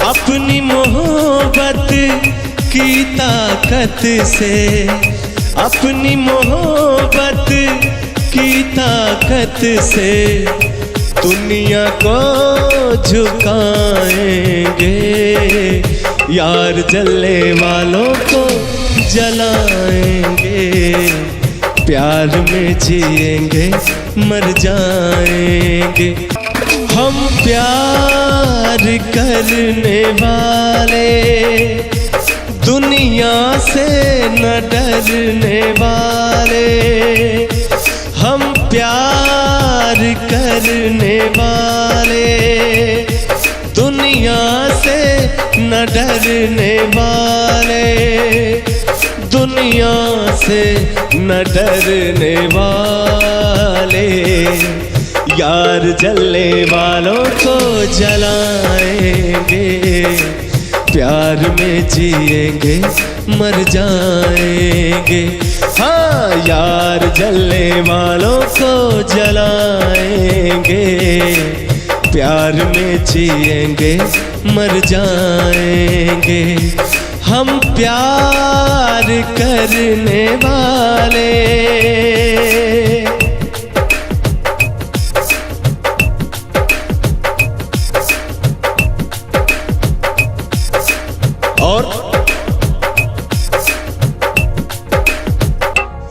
अपनी मोहब्बत की ताकत से, अपनी मोहब्बत की ताकत से दुनिया को झुकाएंगे। यार जलने वालों को जलाएंगे, प्यार में जिएंगे मर जाएंगे। हम प्यार करने वाले दुनिया से न डरने वाले, हम प्यार करने वाले दुनिया से न डरने वाले, दुनिया से न डरने वाले। यार जलने वालों को जलाएंगे, प्यार में जिएंगे मर जाएंगे। हाँ, यार जलने वालों को जलाएंगे, प्यार में जिएंगे मर जाएंगे। हम प्यार करने वाले। और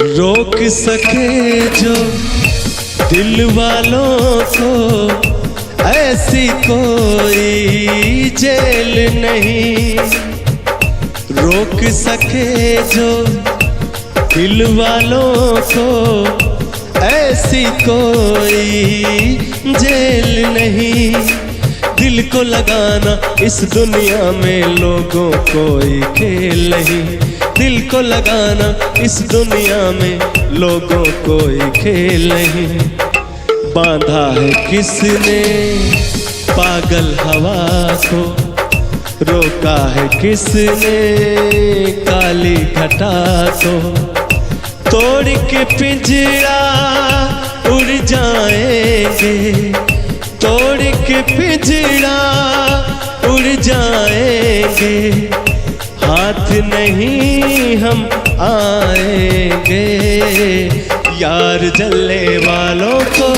रोक सके जो दिल वालों को ऐसी कोई जेल नहीं, रोक सके जो दिल वालों को ऐसी कोई जेल नहीं। दिल को लगाना इस दुनिया में लोगों कोई खेल नहीं, दिल को लगाना इस दुनिया में लोगों कोई खेल नहीं। बांधा है किसने पागल हवा को, रोका है किसने काली घटा को। तोड़ के पिंजरा उड़ जाएंगे, तोड़ के पिंजरा उड़ जाएंगे। हाथ नहीं हम आएंगे, यार जलने वालों को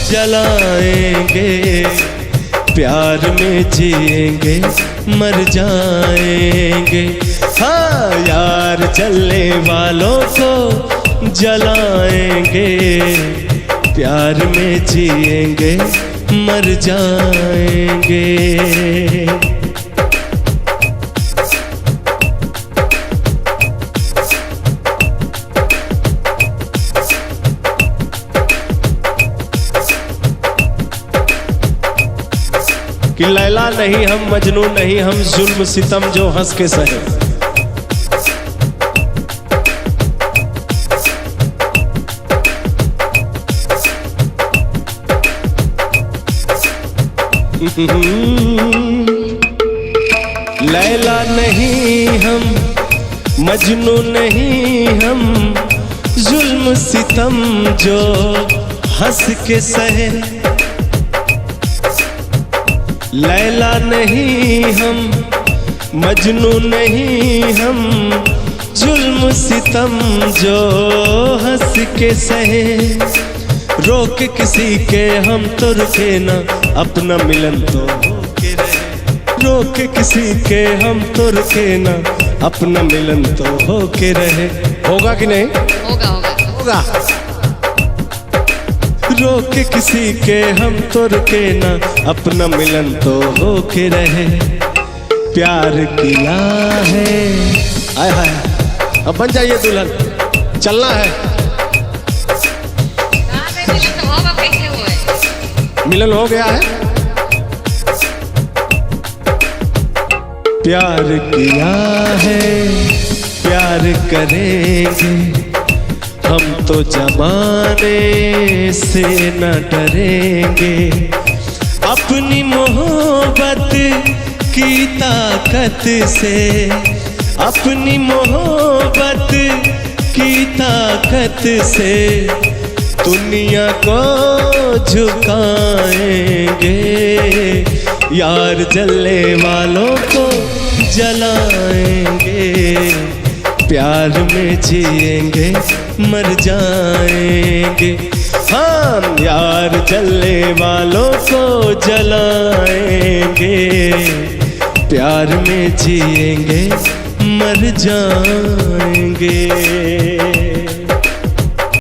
जलाएंगे। प्यार में जिएंगे मर जाएंगे। हाँ, यार जलने वालों को जलाएंगे, प्यार में जिएंगे मर जाएंगे। कि लैला नहीं हम मजनू नहीं, हम जुल्म सितम जो हंस के सहे। लैला नहीं हम मजनू नहीं, हम जुल्म सितम जो हंस के सहे। लैला नहीं हम मजनू नहीं, हम जुल्म सितम जो हंस के सहे। रोक किसी के हम तो रुके ना, अपना मिलन तो होके रहे। रोक किसी के हम तो रुके ना, अपना मिलन तो होके रहे। होगा कि नहीं? होगा होगा होगा। रोक किसी के हम तो रुके ना, अपना मिलन तो होके रहे। प्यार किया है, आय हाय, अब बन जाइए दुल्हन, चलना है। मिलन हो गया है। प्यार किया है, प्यार करेंगे, हम तो जमाने से न डरेंगे। अपनी मोहब्बत की ताकत से, अपनी मोहब्बत की ताकत से दुनिया को झुकाएंगे। यार जलने वालों को जलाएंगे, प्यार में जिएंगे मर जाएंगे। हाँ, यार जलने वालों को जलाएंगे, प्यार में जिएंगे मर जाएंगे।